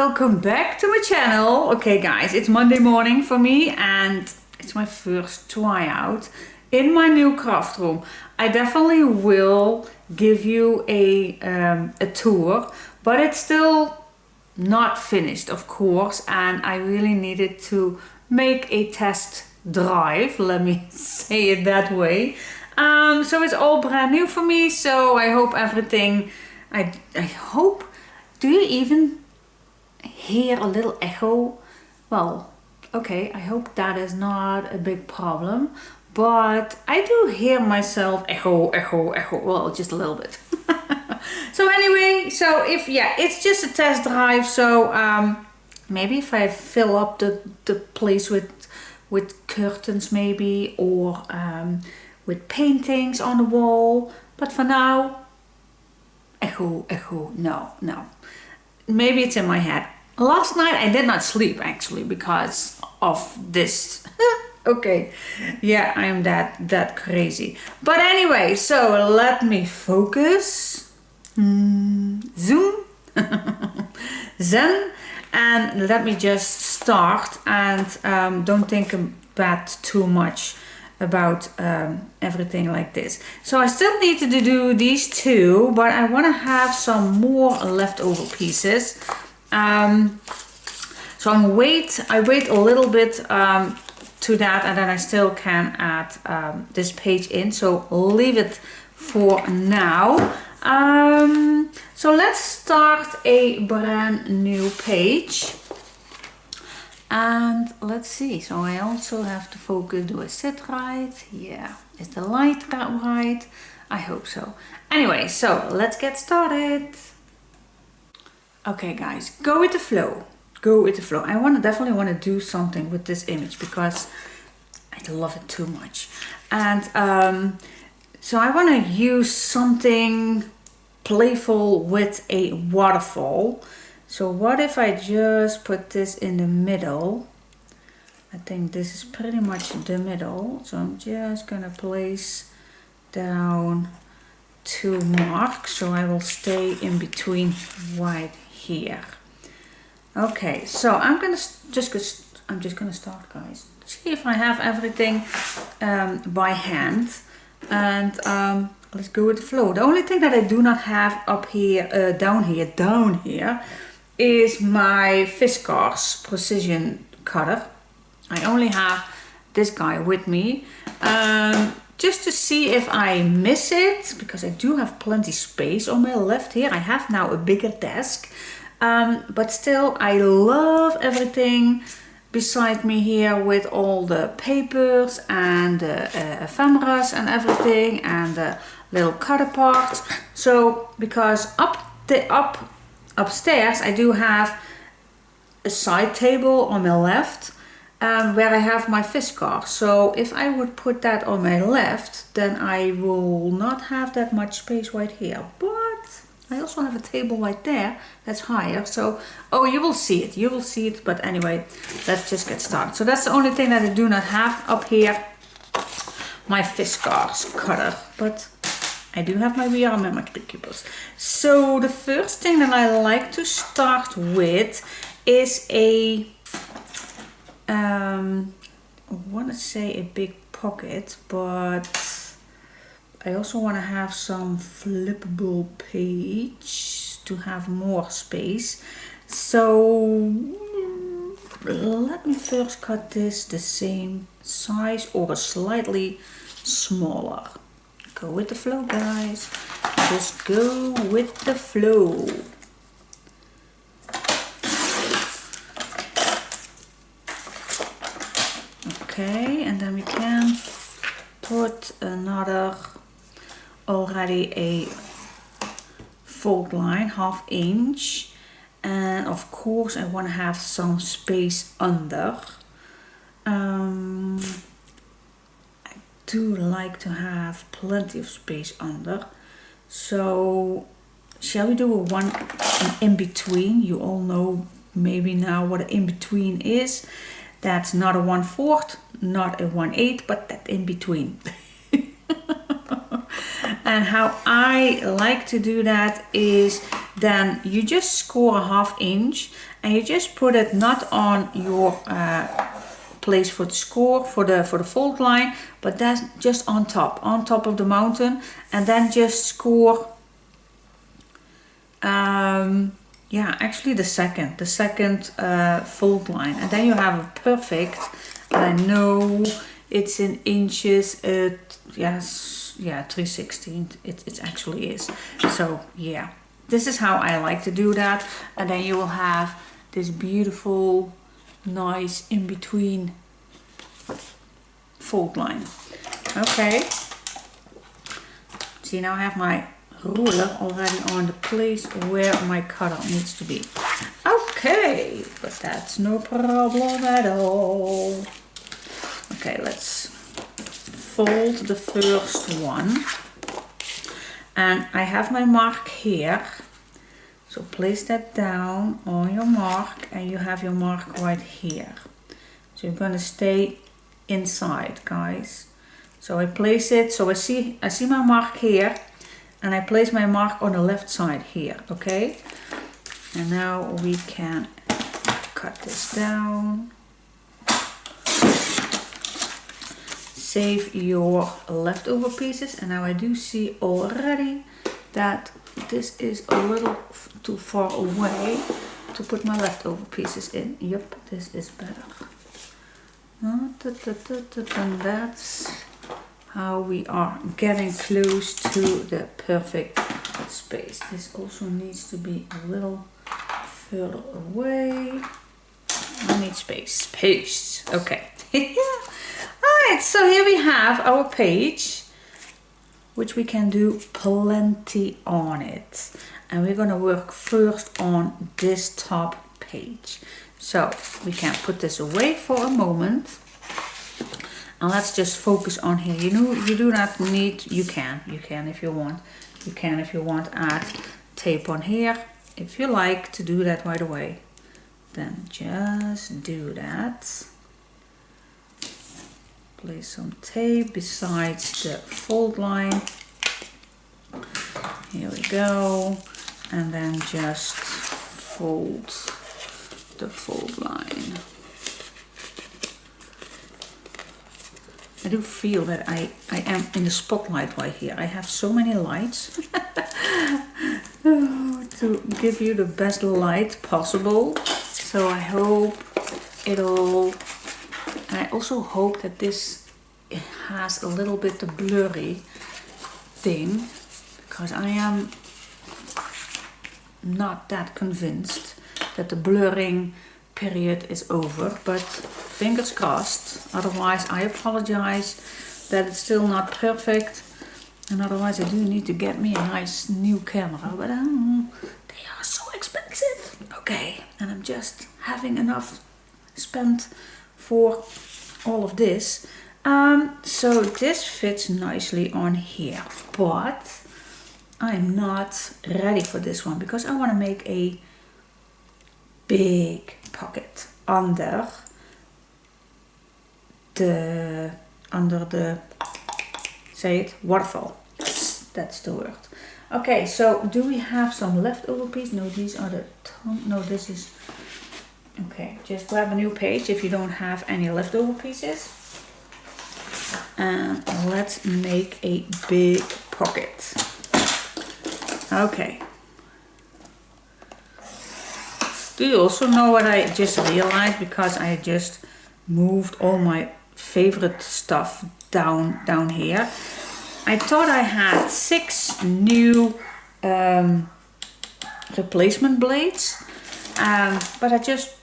welcome back to my channel. Okay guys, it's Monday morning for me and it's my first tryout in my new craft room. I definitely will give you a tour, but it's still not finished, of course, and I really needed to make a test drive, let me say it that way. So it's all brand new for me, so I hope everything, I hope, do you even hear a little echo? Well, okay, I hope that is not a big problem, but I do hear myself echo, well, just a little bit. So anyway, so if, yeah, it's just a test drive, so maybe if I fill up the place with curtains maybe, or with paintings on the wall, but for now, echo, no. Maybe it's in my head. Last night I did not sleep actually because of this. Okay, yeah, I am that crazy. But anyway, so let me focus. Zoom. Zen. And let me just start, and don't think about too much about everything like this. So I still need to do these two, but I want to have some more leftover pieces. So I wait a little bit to that, and then I still can add this page in, so leave it for now. So let's start a brand new page. And let's see, so I also have to focus. Do I sit right? Yeah. Is the light right? I hope so. Anyway, so let's get started. Okay guys, go with the flow. Go with the flow. I definitely want to do something with this image because I love it too much. And so I want to use something playful with a waterfall. So what if I just put this in the middle? I think this is pretty much the middle. So I'm just gonna place down 2 marks. So I will stay in between right here. Okay, so I'm just gonna start, guys. See if I have everything by hand, and let's go with the flow. The only thing that I do not have up here, down here, is my fiskars precision cutter. I only have this guy with me, just to see if I miss it, because I do have plenty space on my left here. I have now a bigger desk, but still I love everything beside me here with all the papers and the ephemeras and everything, and the little cutter parts. So because upstairs I do have a side table on my left, where I have my fiskars. So if I would put that on my left, then I will not have that much space right here. But I also have a table right there that's higher. So, oh, you will see it. But anyway, let's just get started. So that's the only thing that I do not have up here, my fiskars cutter. But I do have my VR and my clip keepers. So the first thing that I like to start with is a, I want to say a big pocket, but I also want to have some flippable page to have more space. So let me first cut this the same size or a slightly smaller. Go with the flow, guys. Just go with the flow. Okay, and then we can put another, already a fold line, 1/2 inch. And of course I want to have some space under. Do like to have plenty of space under. So shall we do an in-between? You all know maybe now what an in-between is. That's not a 1/4, not a 1/8, but that in-between. And how I like to do that is then you just score a 1/2 inch and you just put it not on your place for the score, for the fold line, but that's just on top of the mountain, and then just score yeah, actually the second fold line, and then you have a perfect, I know it's in inches, yes, yeah, 3/16 it actually is. So yeah, this is how I like to do that, and then you will have this beautiful, nice in between fold line. Okay, see, now I have my ruler already on the place where my cutter needs to be. Okay, but that's no problem at all. Okay, let's fold the first one, and I have my mark here, so place that down on your mark, and you have your mark right here. So you're gonna stay inside, guys. So I place it, so I see my mark here, and I place my mark on the left side here, okay? And now we can cut this down. Save your leftover pieces, and now I do see already that this is a little too far away to put my leftover pieces in. Yep, this is better. And that's how we are getting close to the perfect space. This also needs to be a little further away. I need space. Okay. Alright, so here we have our page, which we can do plenty on it. And we're gonna work first on this top page. So we can put this away for a moment. And let's just focus on here. You do not need, you can if you want. You can if you want add tape on here. If you like to do that right away, then just do that. Place some tape besides the fold line. Here we go. And then just fold the fold line. I do feel that I am in the spotlight right here. I have so many lights to give you the best light possible. So I hope it'll, and I also hope that this has a little bit the blurry thing, because I am not that convinced that the blurring period is over, but fingers crossed. Otherwise I apologize that it's still not perfect, and otherwise I do need to get me a nice new camera, but they are so expensive. Okay, and I'm just having enough spent for all of this. So this fits nicely on here, but I'm not ready for this one because I want to make a big pocket under the say it, waterfall. That's the word. Okay, so do we have some leftover pieces? No, these are the no, this is okay. Just grab a new page if you don't have any leftover pieces, and let's make a big pocket. Okay. Do you also know what I just realized? Because I just moved all my favorite stuff down here. I thought I had 6 new replacement blades, but I just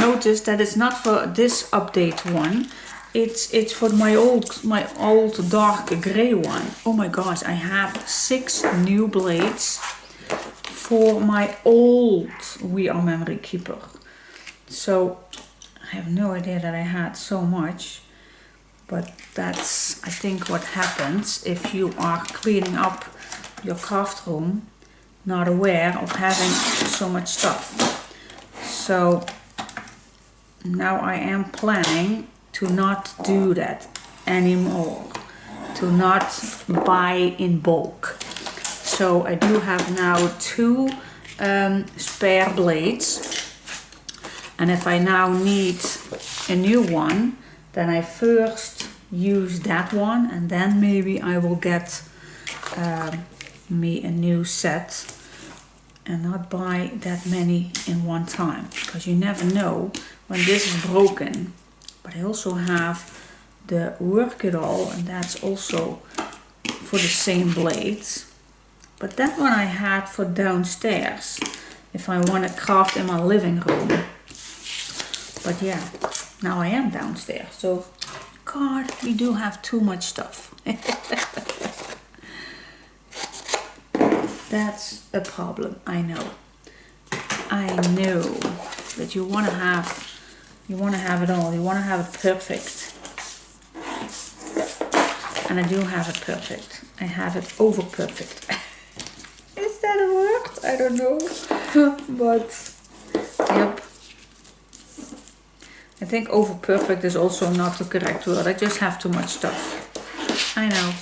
noticed that it's not for this update one. It's for my old dark gray one. Oh my gosh, I have 6 new blades for my old We Are Memory Keeper. So I have no idea that I had so much, but that's, I think, what happens if you are cleaning up your craft room, not aware of having so much stuff. So now I am planning to not do that anymore, to not buy in bulk. So I do have now 2 spare blades. And if I now need a new one, then I first use that one, and then maybe I will get me a new set and not buy that many in one time, because you never know when this is broken. But I also have the Work It All, and that's also for the same blades. But that one I had for downstairs if I want to craft in my living room. But yeah, now I am downstairs, so God, we do have too much stuff. That's a problem, I know. I know that you want to have it all. You want to have it perfect. And I do have it perfect. I have it over perfect. Is that a word? I don't know. But yep. I think over perfect is also not the correct word. I just have too much stuff. I know.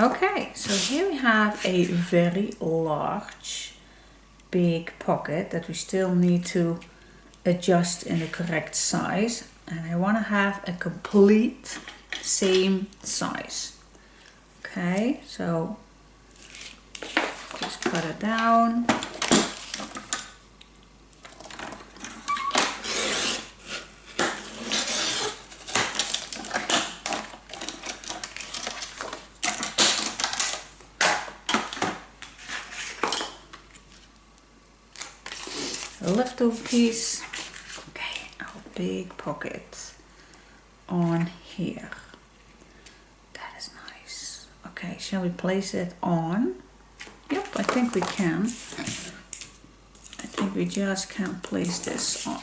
Okay, so here we have a very large, big pocket that we still need to adjust in the correct size. And I want to have a complete same size. Okay, so just cut it down. A leftover piece. Okay, our big pocket on here. That is nice. Okay, shall we place it on? Yep, I think we can. I think we just can place this on.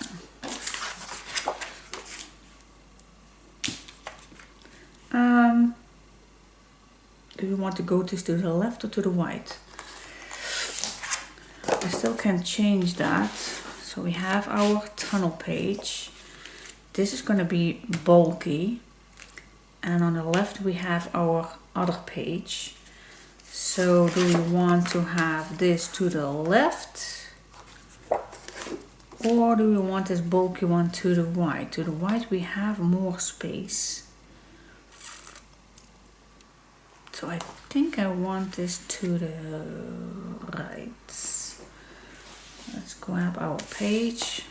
Do you want to go to the left or to the right? I still can change that. So we have our tunnel page. This is going to be bulky. And on the left we have our other page. So do we want to have this to the left? Or do we want this bulky one to the right? To the right we have more space. So I think I want this to the right. Let's grab our page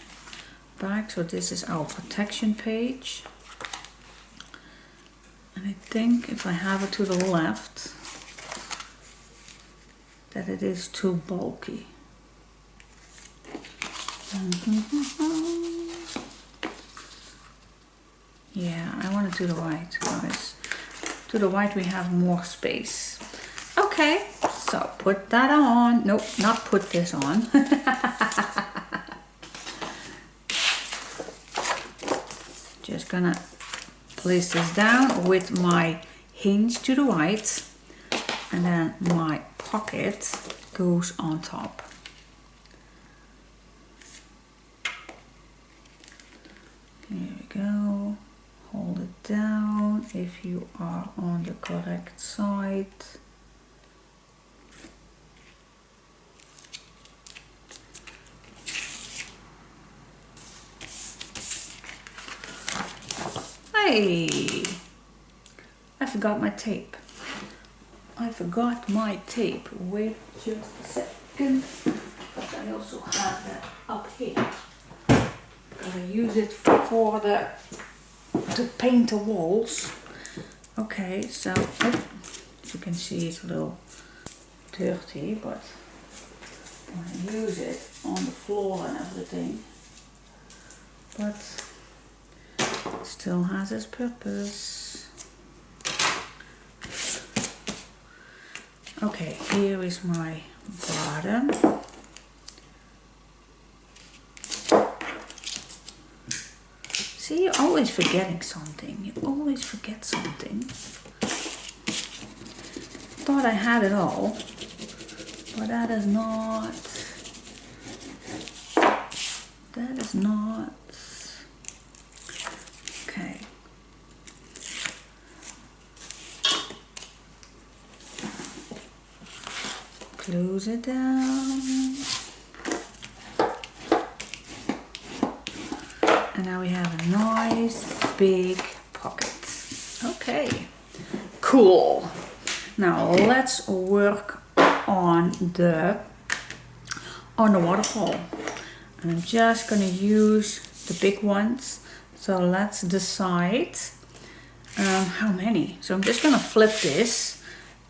back. So this is our protection page. And I think if I have it to the left, that it is too bulky. Yeah, I want it to the right, guys. To the right we have more space. Okay, so put that on. Nope, not put this on. Just gonna place this down with my hinge to the right, and then my pocket goes on top. Here we go. Hold it down if you are on the correct side. Hey, I forgot my tape. Wait just a second. But I also have that up here. Because I use it for to paint the walls. Okay, so as you can see it's a little dirty, but when I use it on the floor and everything, but it still has its purpose. Okay, here is my bottom. See, you're always forgetting something. You always forget something. Thought I had it all, but that is not. Okay. close it down. And now we have a nice big pocket. Okay, cool. Now let's work on the waterfall. And I'm just gonna use the big ones. So let's decide how many. So I'm just gonna flip this,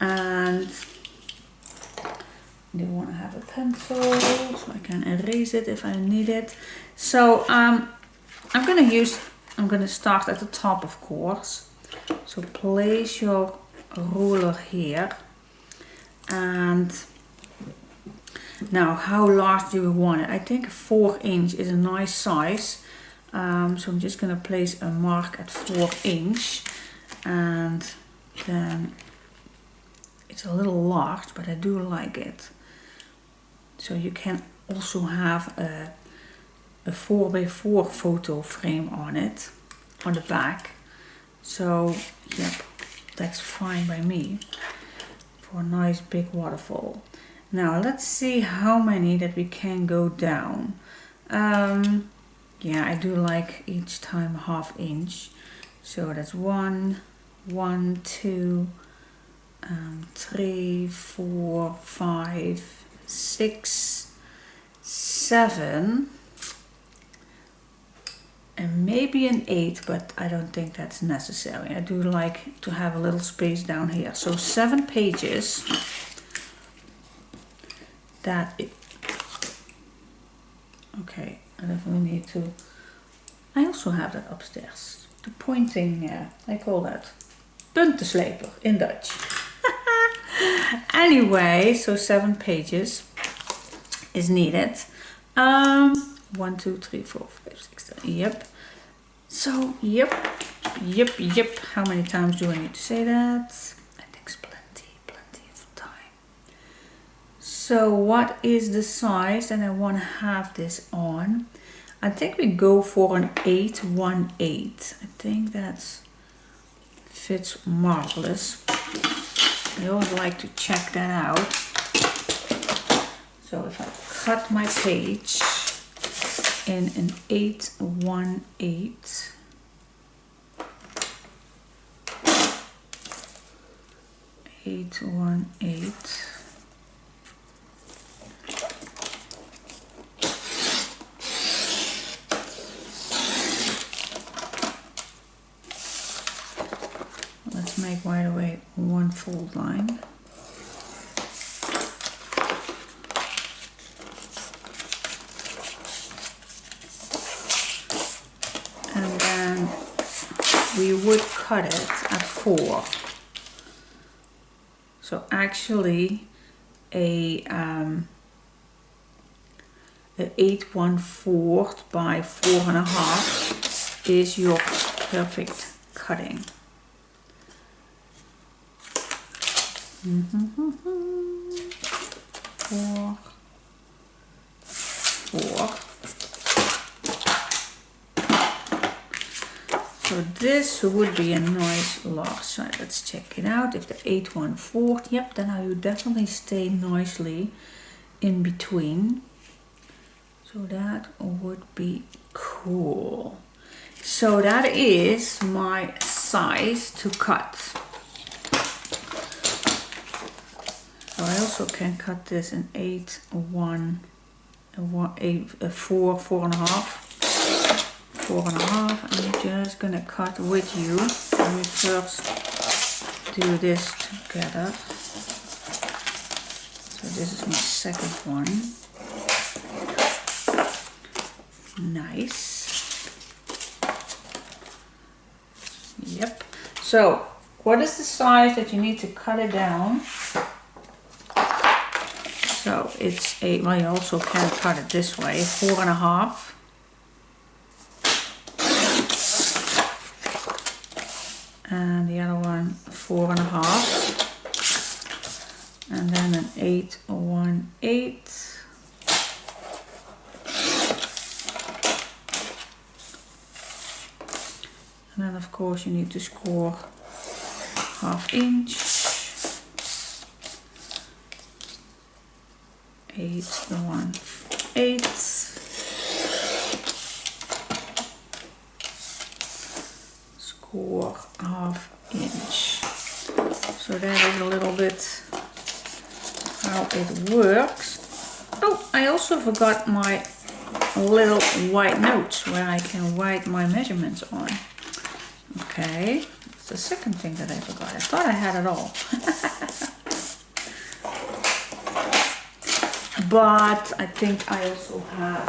and I do want to have a pencil so I can erase it if I need it. So I'm gonna start at the top, of course. So place your ruler here, and now how large do we want it? I think 4 inch is a nice size. So I'm just gonna place a mark at 4 inch, and then it's a little large, but I do like it. So you can also have a 4x4 photo frame on it, on the back. So yep, that's fine by me for a nice big waterfall. Now let's see how many that we can go down. Yeah, I do like each time 1/2 inch. So that's 1, 2, 3, 4, 5, 6, 7, and maybe an 8, but I don't think that's necessary. I do like to have a little space down here. So 7 pages. Okay, I definitely need to. I also have that upstairs. The pointing, I call that puntensleper in Dutch. Anyway, so 7 pages is needed. 1, 2, 3, 4, 5, 6, 7. Yep. So, yep. How many times do I need to say that? I think it's plenty of time. So, what is the size that I want to have this on? I think we go for an 818. I think that fits marvelous. I always like to check that out. So if I cut my page in an 818, let's make right away one fold line. And then we would cut it at 4. So actually a 8/1/4 by 4.5 is your perfect cutting. 4, 4. So this would be a nice large size. Let's check it out. If the 8/1/4, yep, then I would definitely stay nicely in between. So that would be cool. So that is my size to cut. So I also can cut this in 8/1, 4, 4.5. 4.5, and I'm just gonna cut with you. Let me first do this together. So this is my second one. Nice. Yep. So what is the size that you need to cut it down? So it's a, well, you also can cut it this way, 4.5. And the other one 4.5, and then an 8/1/8, and then of course you need to score 1/2 inch, 818 score half inch. So that is a little bit how it works. Oh, I also forgot my little white notes where I can write my measurements on. Okay, it's the second thing that I forgot. I thought I had it all. But I think I also have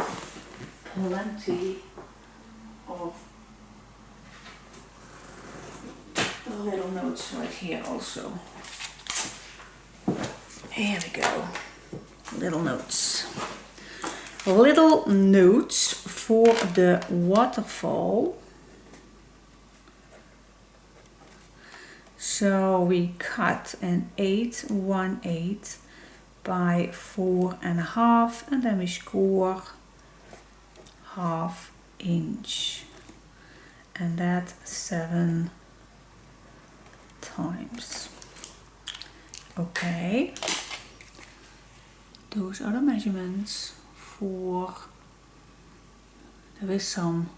plenty of little notes right here also. Here we go. Little notes. Little notes for the waterfall. So we cut an 818 by 4.5 and then we score half inch, and that 7 times. Okay, those are the measurements for, there is some,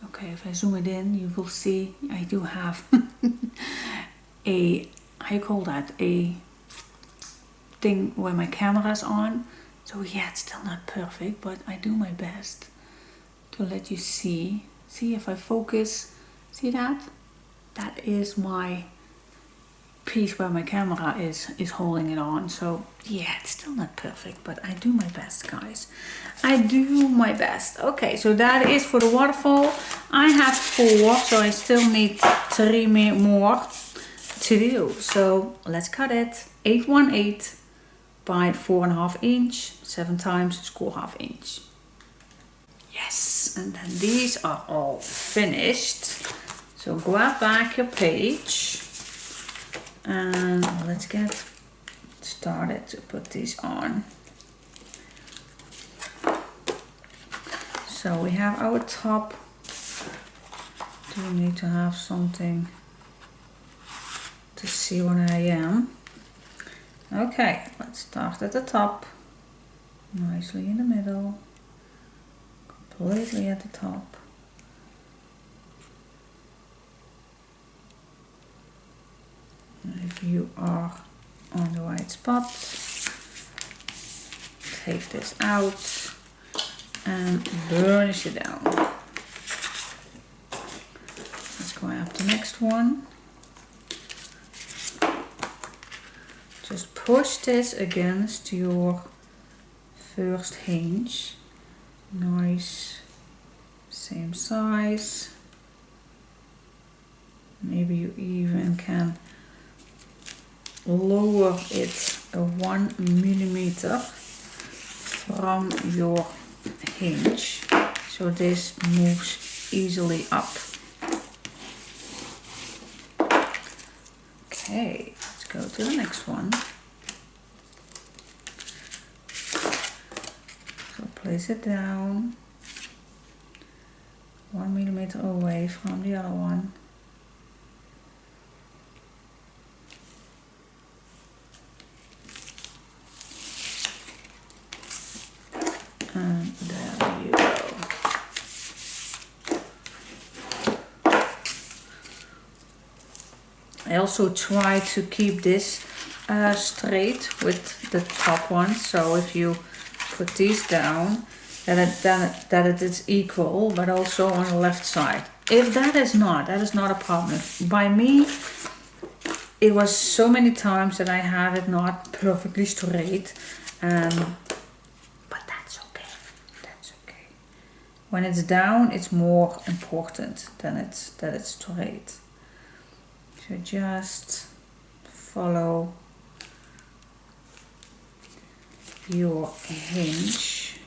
okay, if I zoom it in you will see I do have a, how you call that, a thing where my camera is on. So yeah, it's still not perfect, but I do my best to let you see. See if I focus, see that? That is my piece where my camera is holding it on. So yeah, it's still not perfect, but I do my best, guys. I do my best. Okay, so that is for the waterfall. I have 4, so I still need 3 more to do. So let's cut it. 818 by 4.5 inch, 7 times, score half inch. Yes, and then these are all finished. So grab back your page and let's get started to put these on. So we have our top. Do we need to have something to see where I am? Okay, let's start at the top, nicely in the middle, completely at the top. And if you are on the right spot, take this out and burnish it down. Let's grab the next one. Just push this against your first hinge. Nice, same size. Maybe you even can lower it 1 millimeter from your hinge, so this moves easily up. Okay, let's go to the next one. So place it down 1 millimeter away from the other one. And there you go. I also try to keep this straight with the top one. So if you put these down, that it is equal, but also on the left side. If that is not a problem. By me, it was so many times that I had it not perfectly straight. But that's okay. That's okay. When it's down, it's more important than that it's straight. So just follow your hinge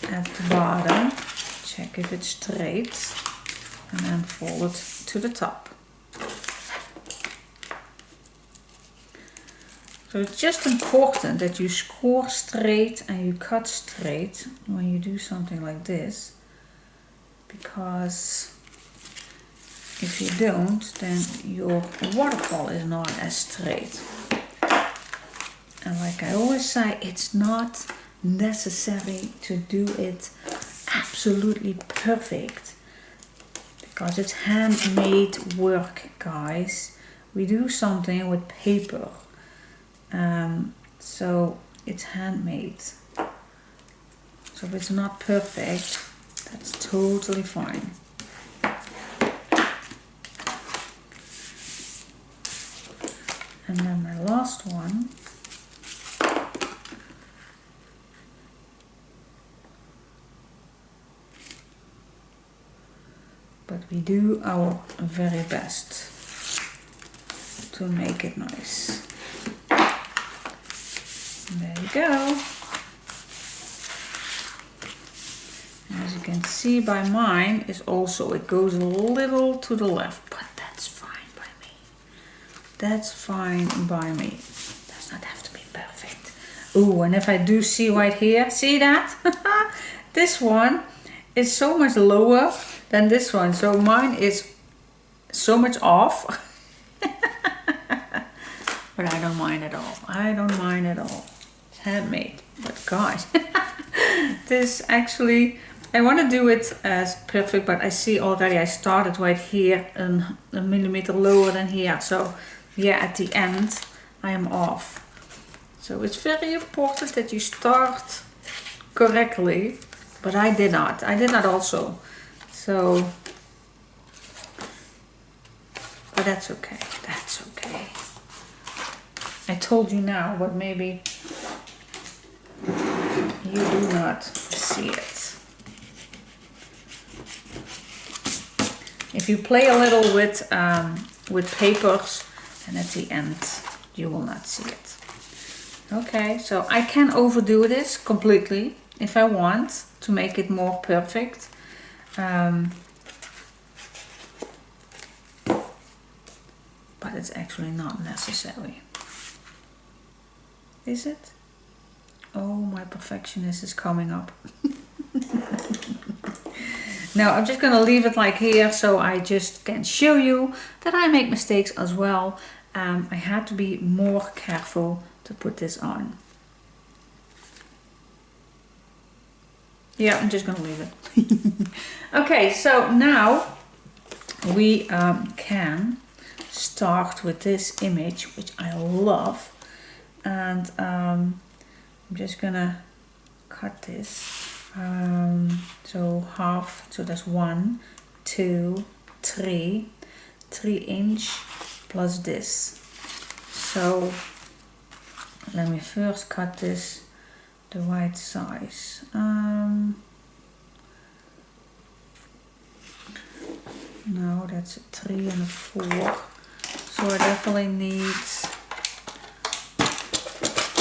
at the bottom. Check if it's straight, and then fold it to the top. So it's just important that you score straight and you cut straight when you do something like this, because if you don't, then your waterfall is not as straight. And like I always say, it's not necessary to do it absolutely perfect, because it's handmade work, guys. We do something with paper, so it's handmade. So if it's not perfect, that's totally fine. And then my last one. But we do our very best to make it nice. There you go. As you can see by mine, is also, it goes a little to the left, but that's fine by me. That's fine by me. Does not have to be perfect. Oh, and if I do see right here, see that? This one is so much lower than this one, so mine is so much off. But I don't mind at all. I don't mind at all. It's handmade. But guys, this actually, I want to do it as perfect, but I see already I started right here a millimeter lower than here. So yeah, at the end I am off. So it's very important that you start correctly, but I did not. I did not also. So, but that's okay. That's okay. I told you now, but maybe you do not see it. If you play a little with papers, and at the end you will not see it. Okay, so I can overdo this completely if I want to make it more perfect. But it's actually not necessary. Is it? Oh, my perfectionist is coming up. Now I'm just gonna leave it like here, so I just can show you that I make mistakes as well. I had to be more careful to put this on. Yeah, I'm just gonna leave it. Okay, so now we can start with this image, which I love. And I'm just gonna cut this. So half, so that's 1, 2, 3 inch plus this. So let me first cut this the right size. No, that's a 3 and a 4. So I definitely need,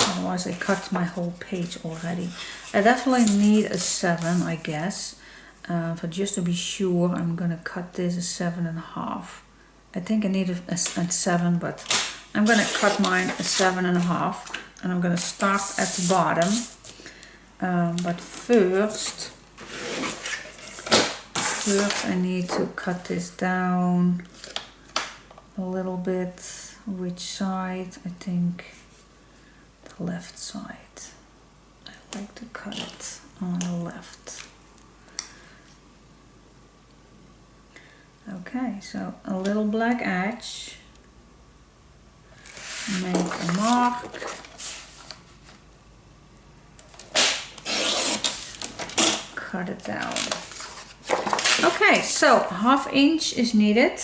otherwise I cut my whole page already. I definitely need a 7, I guess. But just to be sure, I'm gonna cut this a 7.5. I think I need a 7, but I'm gonna cut mine a 7.5, and I'm gonna start at the bottom. But first I need to cut this down a little bit. Which side? I think the left side. I like to cut it on the left. Okay, so a little black edge. Make a mark. Cut it down. Okay, so 1/2 inch is needed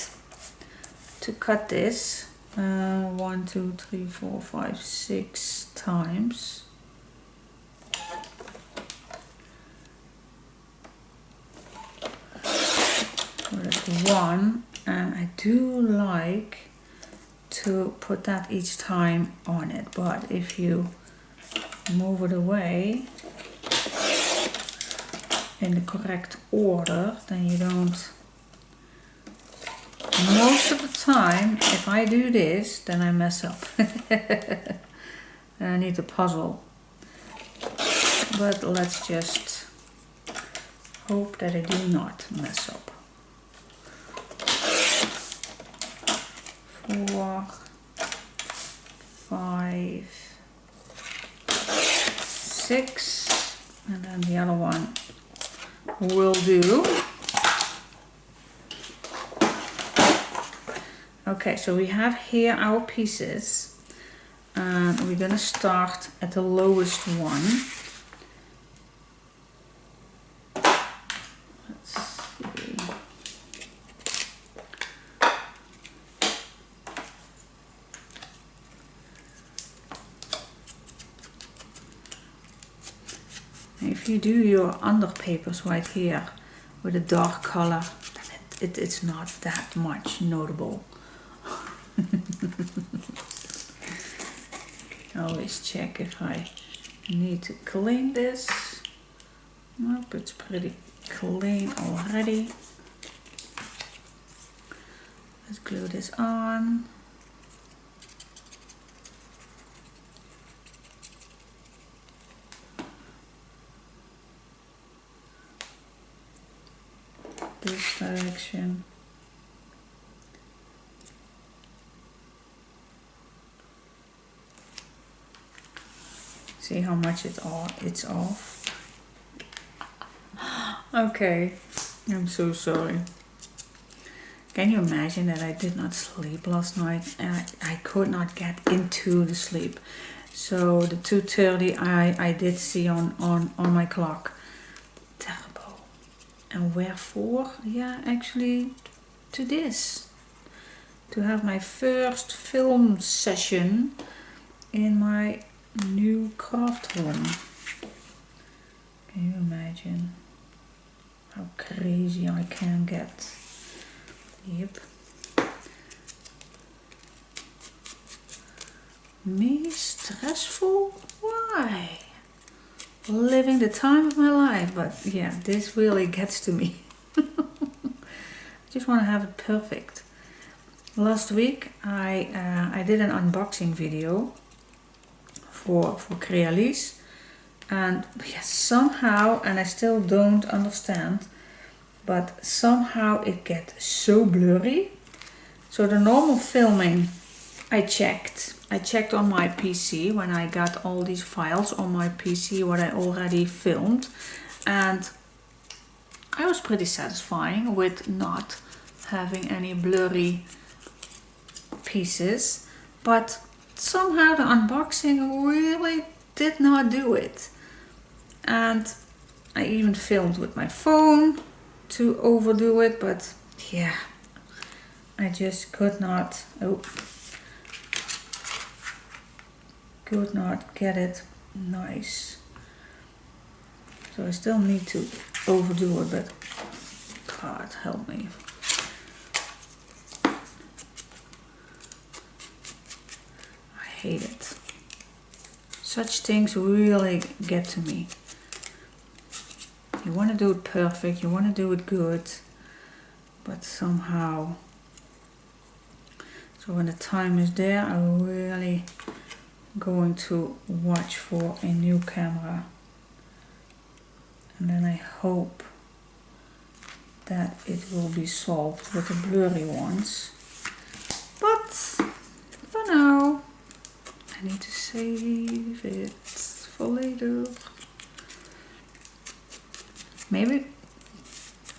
to cut this. 1, 2, 3, 4, 5, 6 times. So that's 1, and I do like to put that each time on it, but if you move it away in the correct order, then you don't. Most of the time, if I do this, then I mess up. And I need a puzzle. But let's just hope that I do not mess up. 4, 5, 6, and then the other one will do. Okay, so we have here our pieces, and we're gonna start at the lowest one. Let's see. If you do your under papers right here with a dark color, then it's not that much notable. Always check if I need to clean this. Nope, it's pretty clean already. Let's glue this on. This direction. See how much it's off. Okay, I'm so sorry. Can you imagine that I did not sleep last night and I could not get into the sleep? So the 2:30 I did see on my clock. Terrible. And wherefore? Yeah, actually to this. To have my first film session in my new craft room. Can you imagine how crazy I can get? Yep. Me stressful? Why? Living the time of my life, but yeah, this really gets to me. I just want to have it perfect. Last week I did an unboxing video for Crealis, and yes, somehow, and I still don't understand, but somehow it gets so blurry. So the normal filming I checked on my PC when I got all these files on my PC what I already filmed, and I was pretty satisfying with not having any blurry pieces, but somehow the unboxing really did not do it. And I even filmed with my phone to overdo it, but yeah, I just could not get it nice. So I still need to overdo it, but God help me. Hate it. Such things really get to me. You want to do it perfect, you want to do it good, but somehow. So when the time is there, I'm really going to watch for a new camera, and then I hope that it will be solved with the blurry ones. But for now, I need to save it for later. Maybe,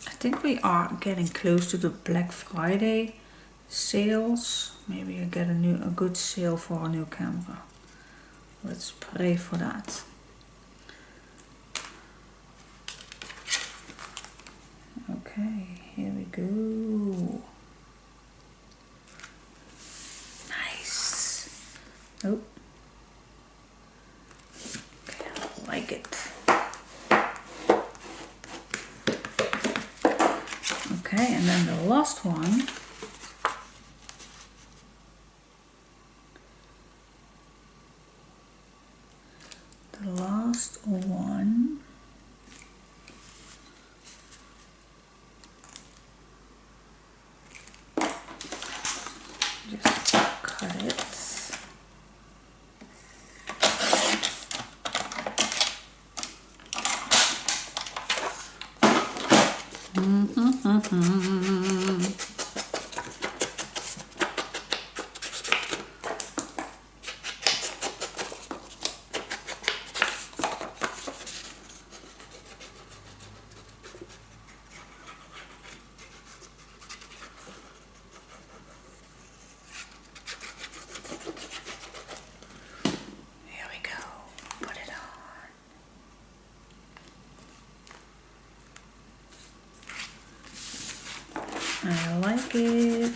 I think we are getting close to the Black Friday sales. Maybe I get a good sale for a new camera. Let's pray for that. Okay, here we go. Nice. Oh. Okay, I like it. Okay, and then the last one. The last one. Just cut it. pocket.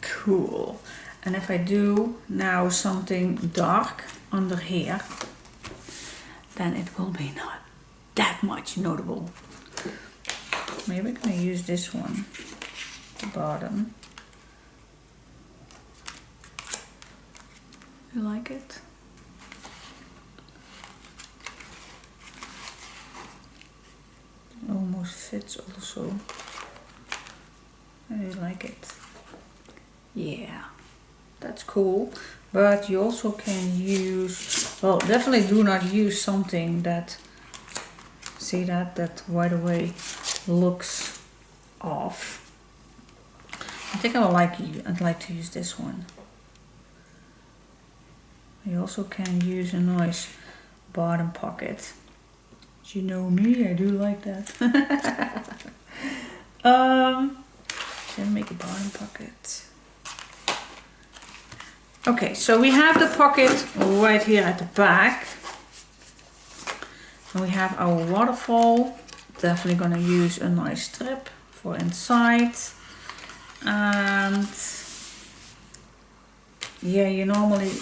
Cool. And if I do now something dark under here, then it will be not that much notable. Maybe I'm gonna use this one, the bottom. You like it? Almost fits also. I really like it. Yeah, that's cool. But you also can use, well, definitely do not use something that, see that right away looks off. I think I'd like to use this one. You also can use a nice bottom pocket. As you know me, I do like that. Then make a bottom pocket. Okay, so we have the pocket right here at the back. And we have our waterfall. Definitely gonna use a nice strip for inside. And yeah, you normally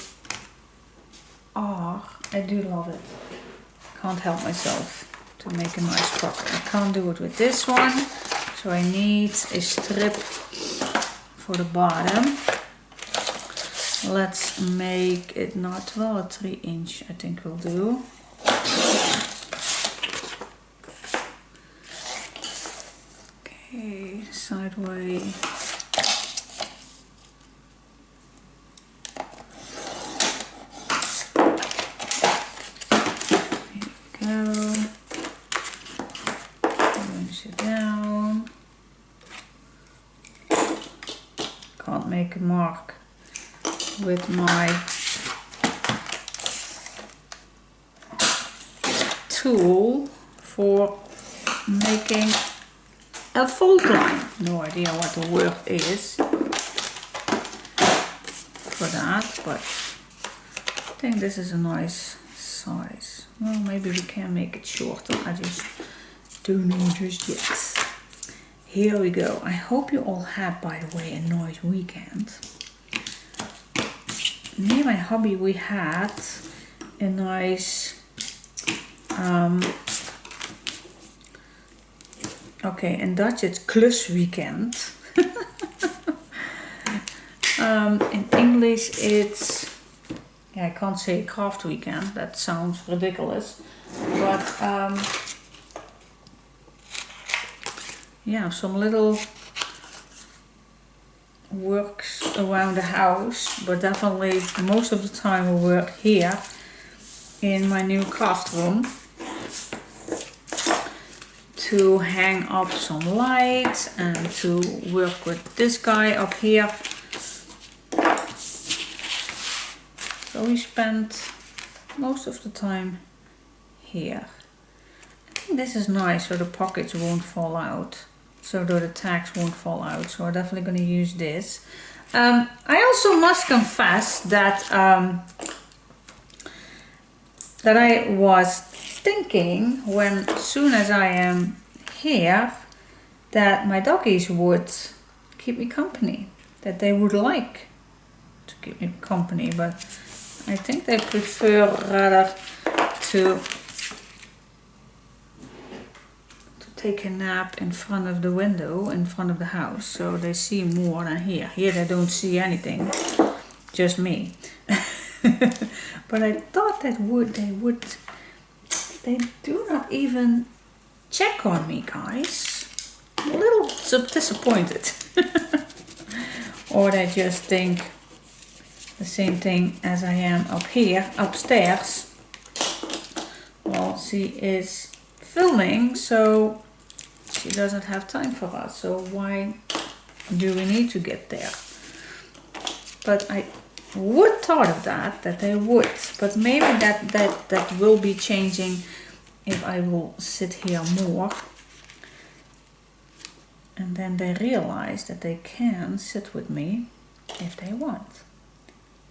are. I do love it. Can't help myself to make a nice pocket. I can't do it with this one. So I need a strip for the bottom. Let's make it not, well, a 3" I think will do. Okay, sideways. Here we go. Pinch it down. Can't make a mark with my tool for making a fold line. No idea what the word is for that, but I think this is a nice size. Well, maybe we can make it shorter. I just don't know just yet. Here we go. I hope you all had, by the way, a nice weekend. Me and my hubby, we had a nice, okay, in Dutch it's klusweekend. In English it's, yeah, I can't say craft weekend, that sounds ridiculous. But yeah, some little works around the house, but definitely most of the time we work here in my new craft room to hang up some lights and to work with this guy up here. So we spent most of the time here. I think this is nice so the pockets won't fall out. So that the tags won't fall out. So I'm definitely going to use this. I also must confess that that I was thinking when soon as I am here that my doggies would keep me company. That they would like to keep me company, but I think they prefer rather to take a nap in front of the window, in front of the house, so they see more than here. Here they don't see anything, just me. But I thought that they do not even check on me, guys. I'm a little disappointed. Or they just think the same thing as I am up here, upstairs. Well, she is filming, so she doesn't have time for us, so why do we need to get there? But I would thought of that they would, but maybe that will be changing if I will sit here more, and then they realize that they can sit with me if they want.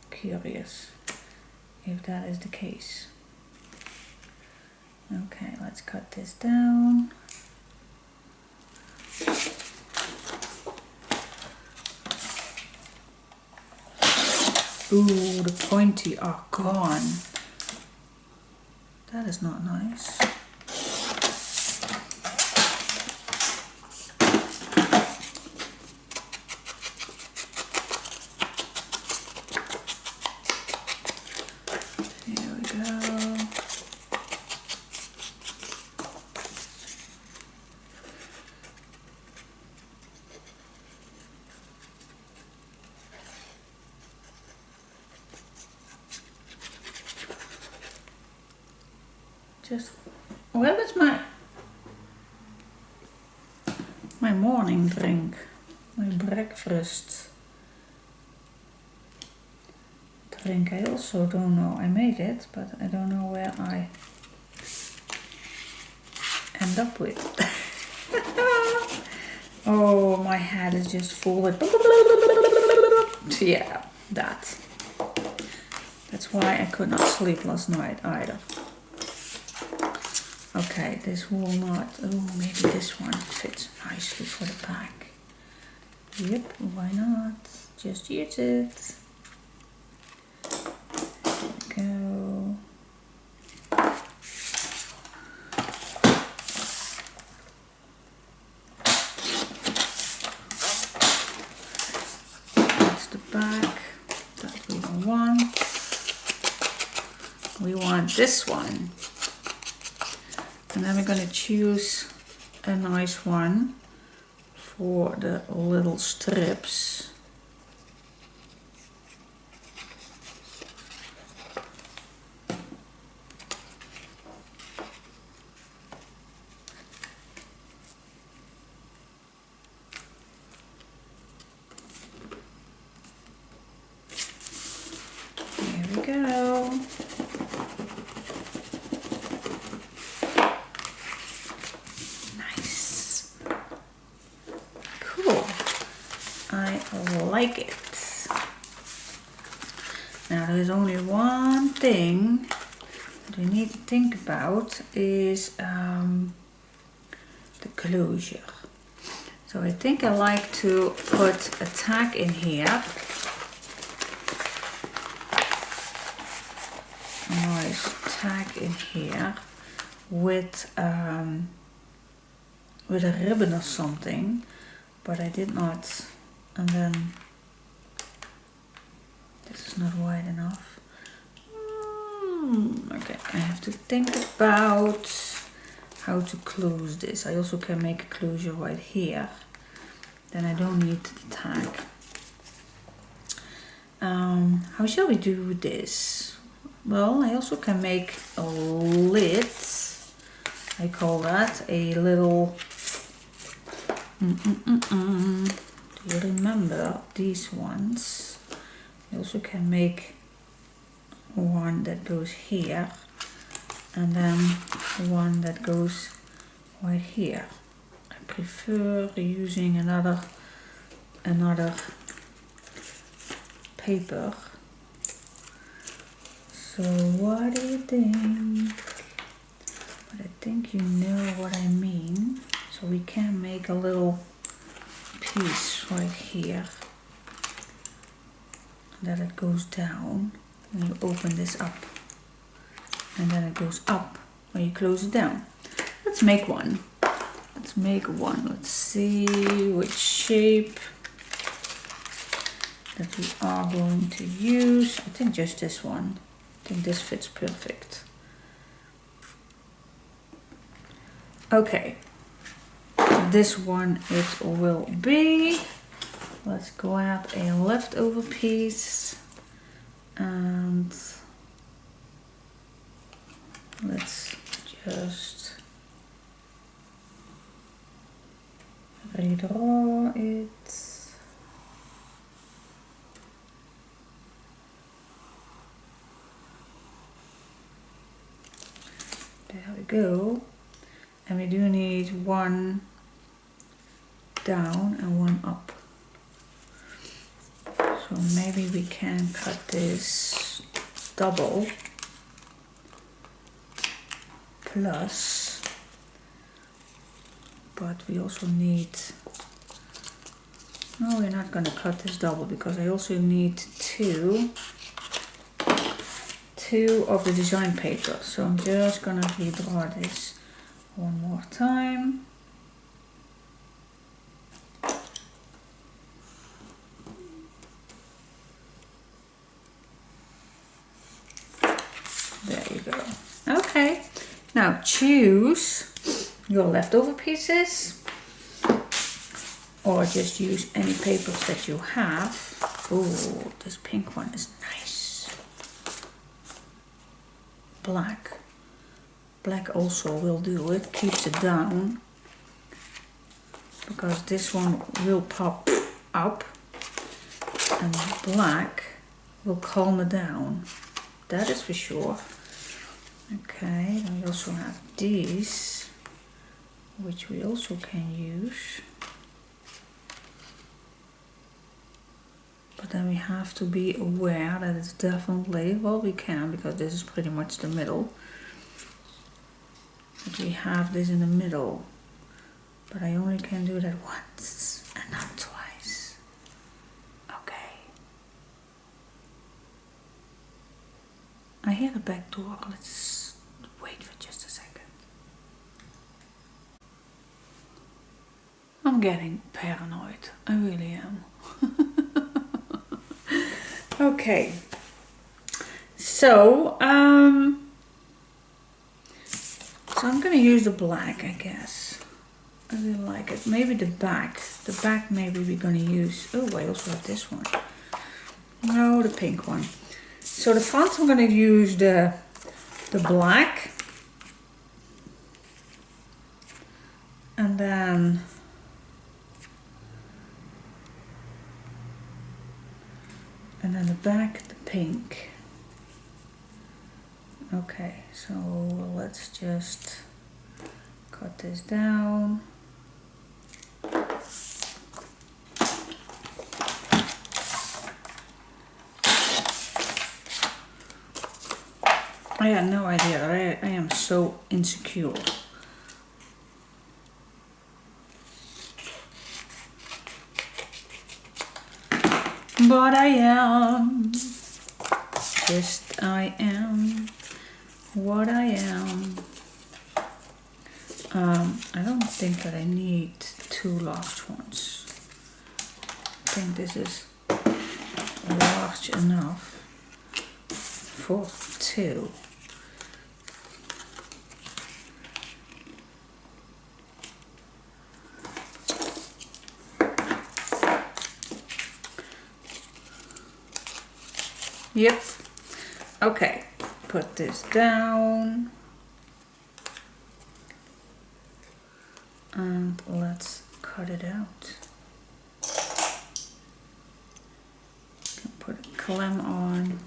Curious. if that is the case. Okay, let's cut this down. Ooh, the pointy are gone. That is not nice. Here we go. Just, where is my morning drink, my breakfast drink? I also don't know. I made it, but I don't know where I end up with. Oh, my head is just full with, yeah, that. That's why I could not sleep last night either. Okay, this will not, oh, maybe this one fits nicely for the back. Yep, why not? Just use it. There we go. That's the back that we don't want. We want this one. And then we're going to choose a nice one for the little strips. Here we go. I like it. Now there's only one thing that we need to think about is the closure. So I think I like to put a tag in here. A nice tag in here with a ribbon or something, but I did not. And then this is not wide enough. Okay, I have to think about how to close this. I also can make a closure right here. Then I don't need the tag. How shall we do this? Well, I also can make a lid. I call that a little... Do you remember these ones? You also can make one that goes here and then one that goes right here. I prefer using another paper. So what do you think? But I think you know what I mean. So we can make a little piece right here, and then it goes down when you open this up, and then it goes up when you close it down. Let's make one. Let's see which shape that we are going to use. I think just this one. I think this fits perfect. Okay. This one it will be. Let's grab a leftover piece and let's just redraw it. There we go. And we do need one down and one up. So maybe we can cut this double plus, but we also need, no, we're not going to cut this double because I also need two of the design paper. So I'm just going to redraw this one more time. There you go. Okay, now choose your leftover pieces or just use any papers that you have. Oh, this pink one is nice. Black also will do. It keeps it down because this one will pop up and black will calm it down. That is for sure. Okay, then we also have these, which we also can use. But then we have to be aware that it's definitely, well, we can because this is pretty much the middle. But we have this in the middle. But I only can do that once and not twice. Okay. I hear the back door. Let's wait for just a second. I'm getting paranoid. I really am. Okay. So I'm gonna use the black, I guess. I really like it. Maybe the back. The back maybe we're gonna use. Oh, I also have this one. No, the pink one. So the front I'm gonna use the black. And then the back, the pink. Okay, so let's just cut this down. I had no idea. I am so insecure. But I am. Just I am what I am. I don't think that I need two large ones. I think this is large enough for two. Yep. Okay, put this down. And let's cut it out. Put a clamp on.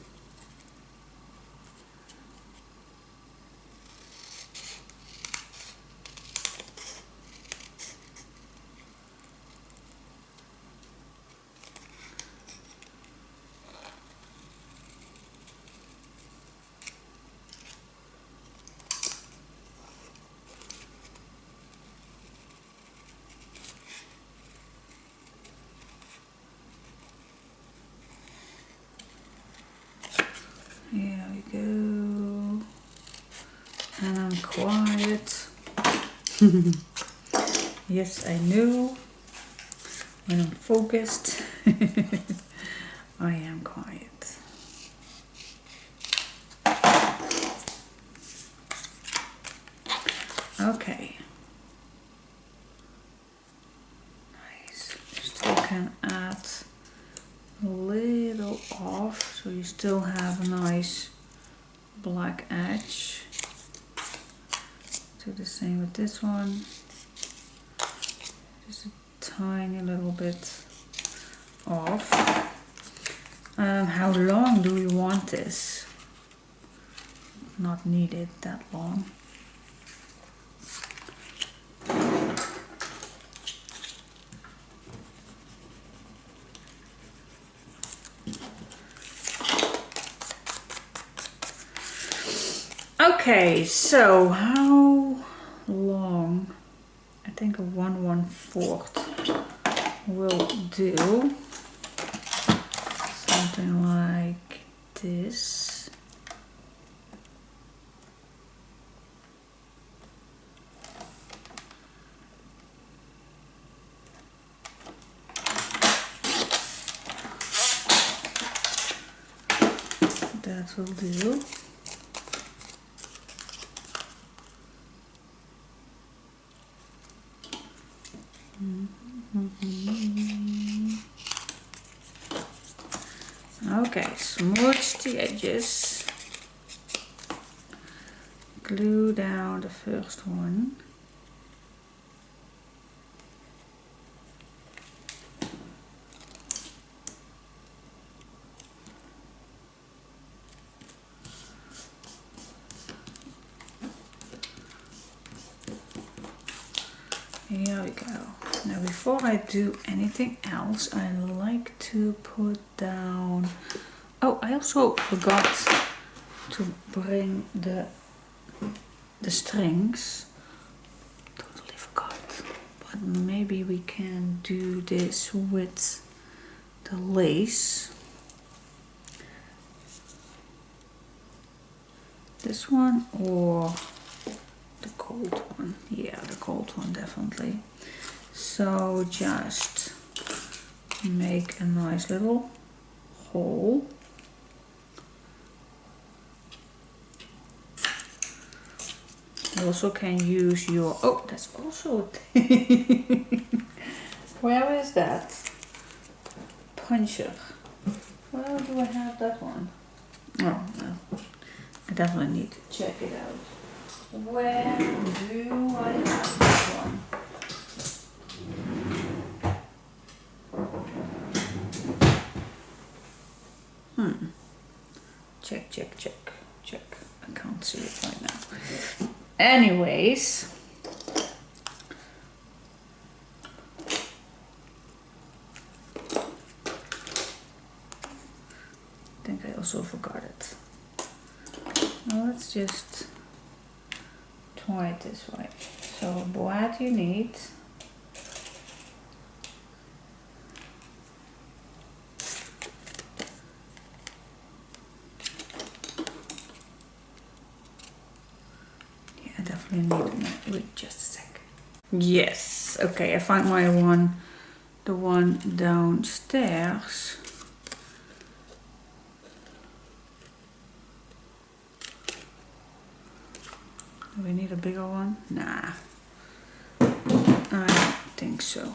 Here we go. And I'm quiet. Yes, I know. When I'm focused, I am quiet. Okay. Nice. Still can add a little off, so you still have a nice black edge. Do the same with this one. Just a tiny little bit off. How long do we want this? Not needed that long. Okay, so how long? I think a 1/4 will do. Something like this. That will do. Okay, smudge the edges. Glue down the first one. Here we go. Now before I do anything else, I like to put down... Oh, I also forgot to bring the strings. Totally forgot. But maybe we can do this with the lace. This one or the cold one? Yeah, the cold one definitely. So just make a nice little hole. You also can use your... Oh, that's also a thing. Where is that? Puncher. Where do I have that one? Oh, no. I definitely need to check it out. Where do I have this one? Check, check, check, check. I can't see it right now. Anyways. I think I also forgot it. Now let's just try it this way. So what you need. I definitely need it. Wait just a sec. Yes, okay, I found my one, the one downstairs. Do we need a bigger one? Nah, I don't think so.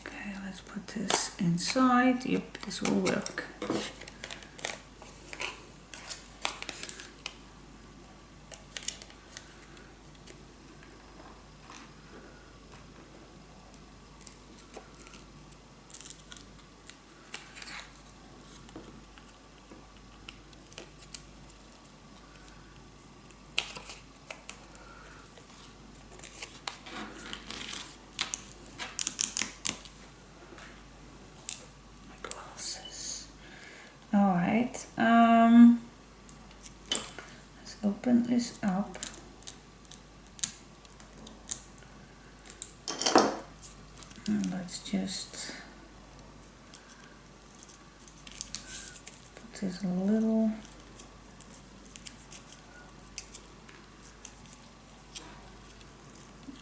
Okay, let's put this inside. Yep, this will work. Alright, let's open this up. And let's just put this a little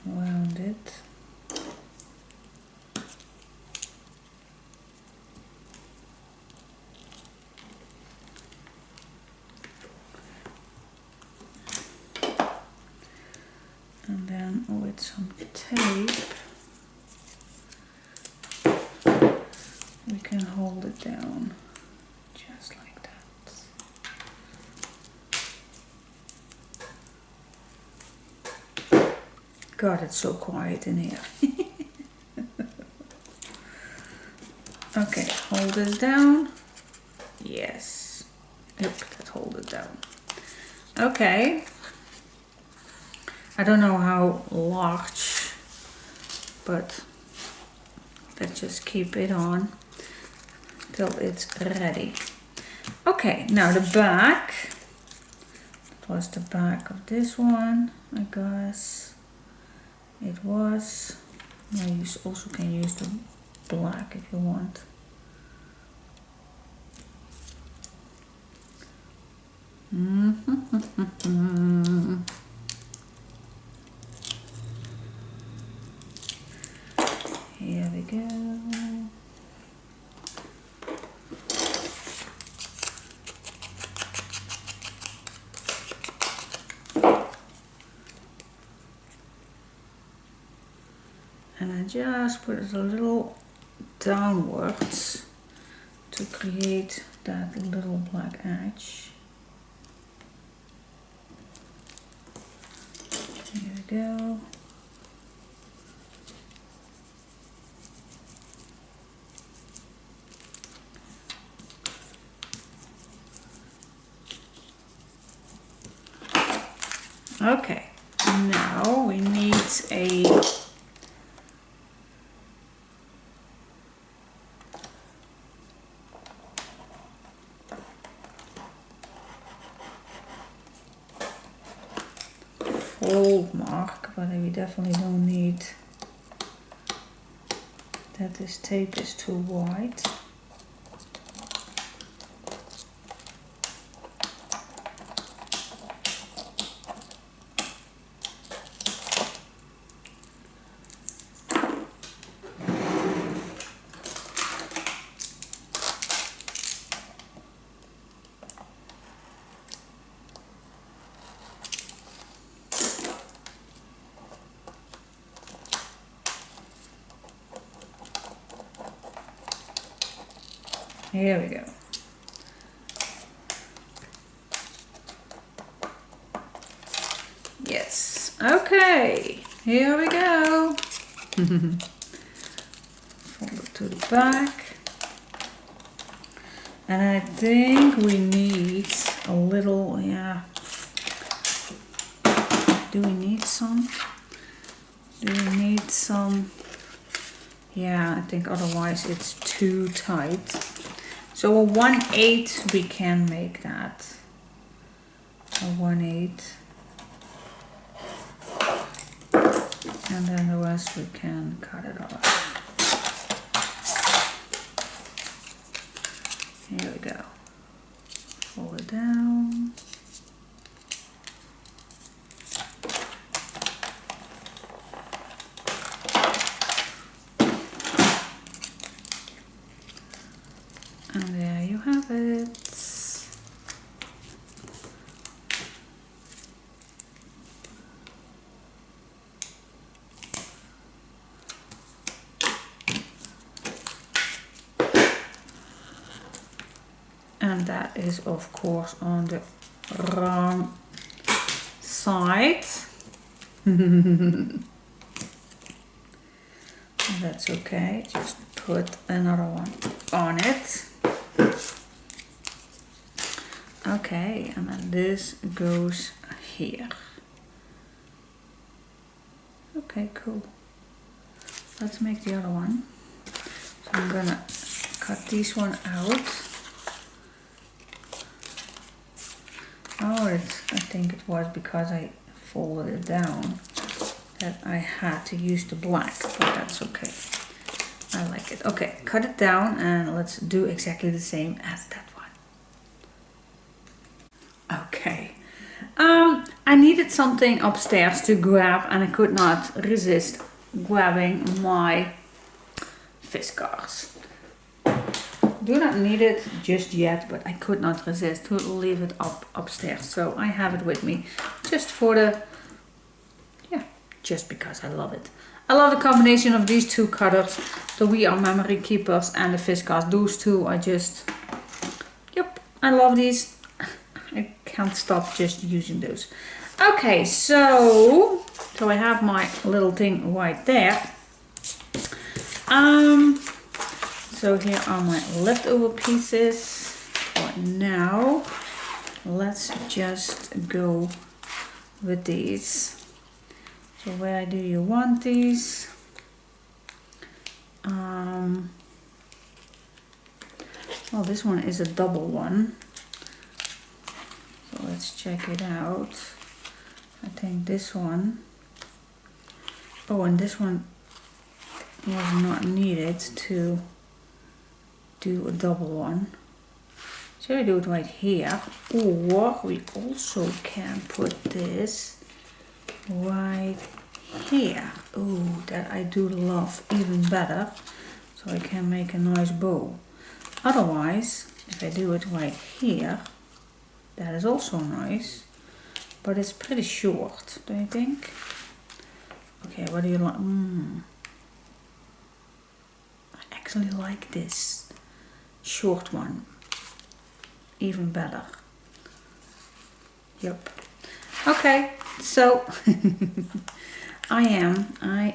around it. And then with some tape, we can hold it down just like that. God, it's so quiet in here. Okay, hold this down. Yes. Yep, that hold it down. Okay. I don't know how large, but let's just keep it on till it's ready. Okay, now the back. was the back of this one, I guess. It was. Now you also can use the black if you want. Here we go. And I just put it a little downwards to create that little black edge. Here we go. Okay, now we need a fold mark, but we definitely don't need that. This tape is too wide. Here we go. Yes. Okay. Here we go. Fold it to the back. And I think we need a little, yeah. Do we need some? Do we need some? Yeah, I think otherwise it's too tight. So a 1/8 we can make that. A 1/8. And then the rest we can cut it off. Here we go. Fold it down. And there you have it. And that is of course on the wrong side. That's okay, just put another one on it. Okay, and then this goes here. Okay, cool. Let's make the other one. So I'm gonna cut this one out. Oh, I think it was because I folded it down that I had to use the black, but that's okay. I like it. Okay, cut it down and let's do exactly the same as that one. Okay. I needed something upstairs to grab and I could not resist grabbing my fiskars. Do not need it just yet, but I could not resist to leave it upstairs. So I have it with me just for the, yeah, just because I love it. I love the combination of these two cutters, the We Are Memory Keepers and the fiskars. Those two are just, yep, I love these. I can't stop just using those. Okay, so I have my little thing right there. So here are my leftover pieces for now. Let's just go with these. So where do you want these? Well, this one is a double one. So let's check it out. I think this one, oh, and this one was not needed to do a double one. Should I do it right here? Or we also can put this right here. Oh, that I do love even better. So I can make a nice bow. Otherwise, if I do it right here, that is also nice. But it's pretty short, do you think? Okay, what do you like? I actually like this short one even better. Yep. Okay, so I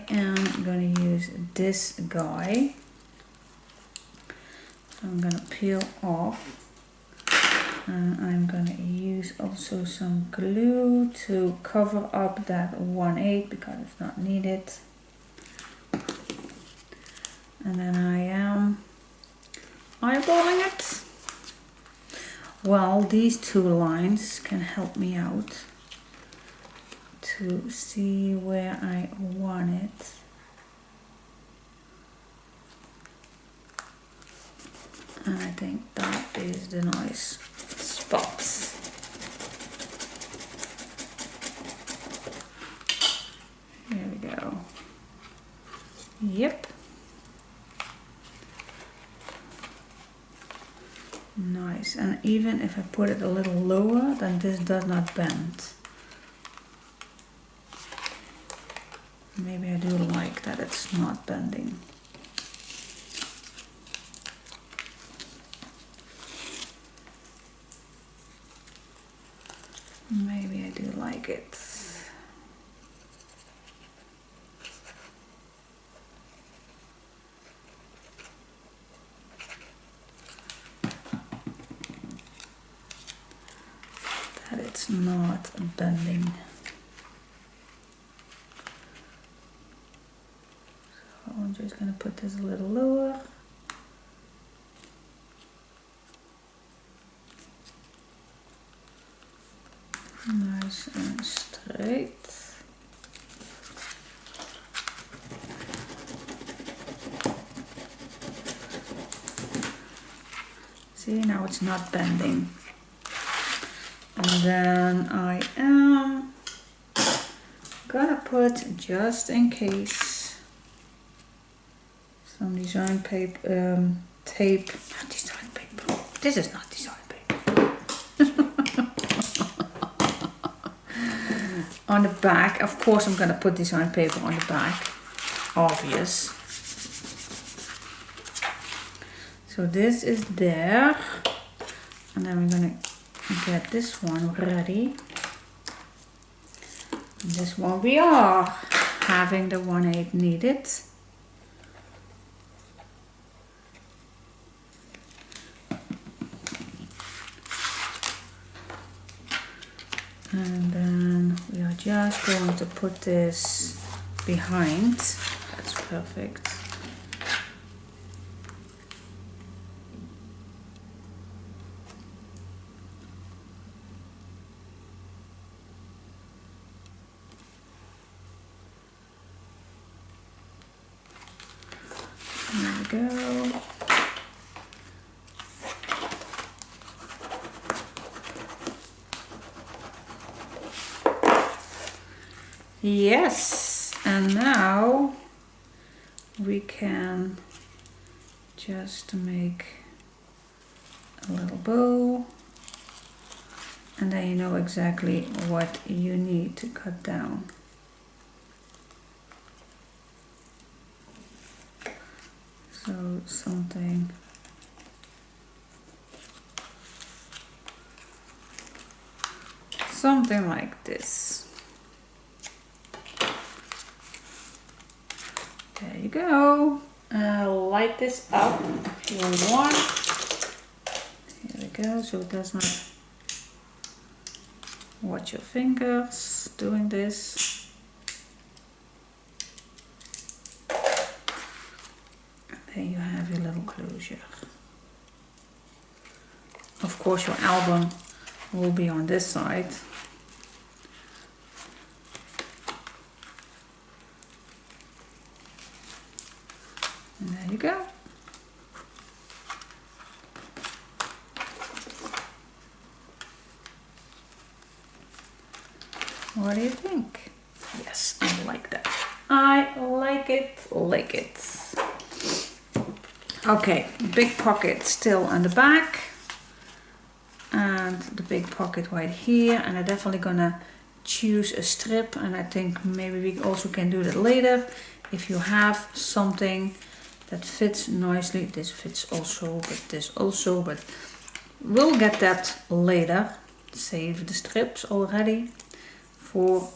am gonna use this guy. So I'm gonna peel off. And I'm gonna use also some glue to cover up that 1/8 because it's not needed. And then I am eyeballing it. Well, these two lines can help me out to see where I want it. And I think that is the nice spots. There we go. Yep. Nice. And even if I put it a little lower, then this does not bend. Maybe I do like that it's not bending. Maybe I do like it. That it's not bending. So I'm just gonna put this a little lower. Nice and straight. See, now it's not bending. And then I am gonna put, just in case, some design paper, tape. Not design paper. This is not design paper. On the back, of course I'm gonna put design paper on the back, obvious. So this is there, and then we're gonna get this one ready. And this one we are having the 1/8 needed. And then we are just going to put this behind. That's perfect. There we go. Yes, and now we can just make a little bow, and then you know exactly what you need to cut down. So something like this. There you go. Light this up if you want. Here we go, so it does not watch your fingers doing this. And there you have your little closure. Of course your album will be on this side. And there you go. What do you think? Yes, I like that. I like it. Okay, big pocket still on the back. And the big pocket right here. And I'm definitely gonna choose a strip. And I think maybe we also can do that later. If you have something that fits nicely. This fits also, but this also. But we'll get that later. Save the strips already for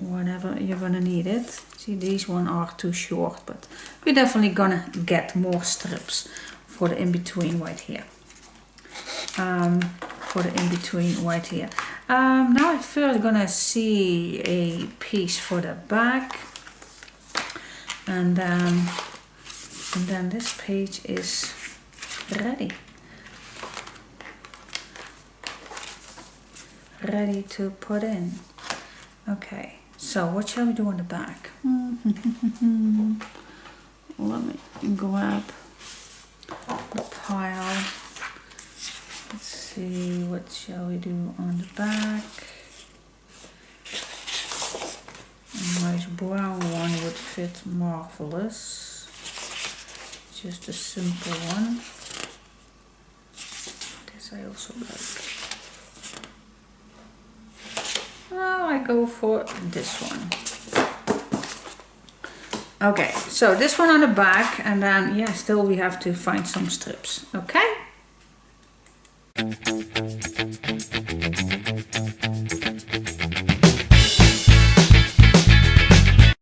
whenever you're gonna need it. See, these one are too short, but we're definitely gonna get more strips for the in-between right here. Now I'm first gonna see a piece for the back, and then this page is ready to put in. Okay, so what shall we do on the back? Let me grab the pile. Let's see, what shall we do on the back? A nice brown one would fit marvelous. Just a simple one. This I also like. Oh, I go for this one. Okay, so this one on the back, and then yeah, still we have to find some strips. Okay.